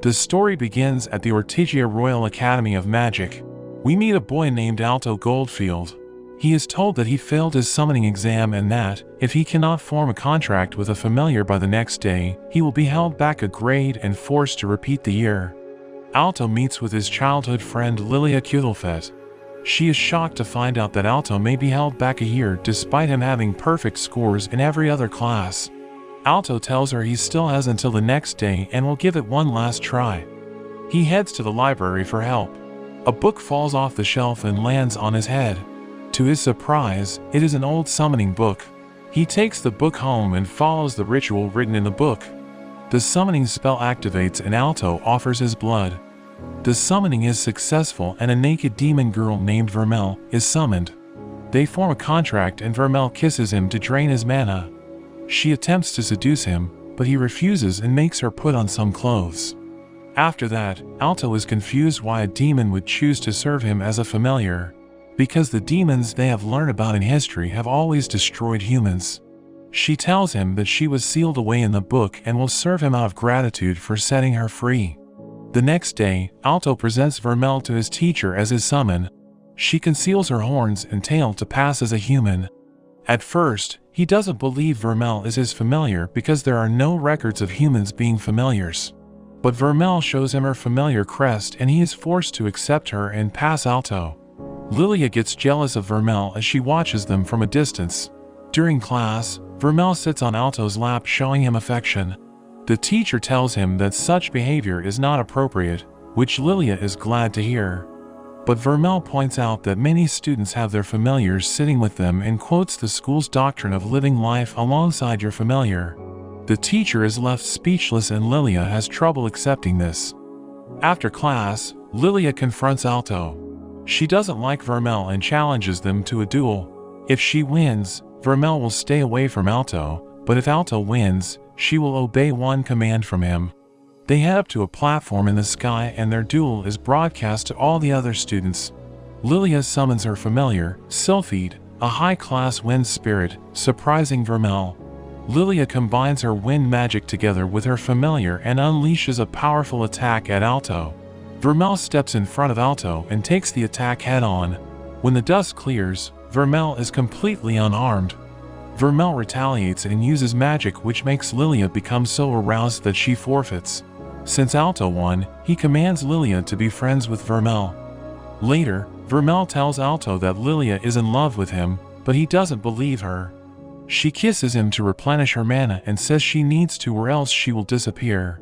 The story begins at the Ortigia Royal Academy of Magic. We meet a boy named Alto Goldfield. He is told that he failed his summoning exam and that, if he cannot form a contract with a familiar by the next day, he will be held back a grade and forced to repeat the year. Alto meets with his childhood friend Lilia Kudelfet. She is shocked to find out that Alto may be held back a year despite him having perfect scores in every other class. Alto tells her he still has until the next day and will give it one last try. He heads to the library for help. A book falls off the shelf and lands on his head. To his surprise, it is an old summoning book. He takes the book home and follows the ritual written in the book. The summoning spell activates and Alto offers his blood. The summoning is successful and a naked demon girl named Vermeil is summoned. They form a contract and Vermeil kisses him to drain his mana. She attempts to seduce him, but he refuses and makes her put on some clothes. After that, Alto is confused why a demon would choose to serve him as a familiar. Because the demons they have learned about in history have always destroyed humans. She tells him that she was sealed away in the book and will serve him out of gratitude for setting her free. The next day, Alto presents Vermeil to his teacher as his summon. She conceals her horns and tail to pass as a human. At first, he doesn't believe Vermeil is his familiar because there are no records of humans being familiars. But Vermeil shows him her familiar crest and he is forced to accept her and pass Alto. Lilia gets jealous of Vermeil as she watches them from a distance. During class, Vermeil sits on Alto's lap showing him affection. The teacher tells him that such behavior is not appropriate, which Lilia is glad to hear. But Vermeil points out that many students have their familiars sitting with them and quotes the school's doctrine of living life alongside your familiar. The teacher is left speechless and Lilia has trouble accepting this. After class, Lilia confronts Alto. She doesn't like Vermeil and challenges them to a duel. If she wins, Vermeil will stay away from Alto, but if Alto wins, she will obey one command from him. They head up to a platform in the sky and their duel is broadcast to all the other students. Lilia summons her familiar, Sylphide, a high-class wind spirit, surprising Vermeil. Lilia combines her wind magic together with her familiar and unleashes a powerful attack at Alto. Vermeil steps in front of Alto and takes the attack head-on. When the dust clears, Vermeil is completely unarmed. Vermeil retaliates and uses magic which makes Lilia become so aroused that she forfeits. Since Alto won, he commands Lilia to be friends with Vermeil. Later, Vermeil tells Alto that Lilia is in love with him, but he doesn't believe her. She kisses him to replenish her mana and says she needs to or else she will disappear.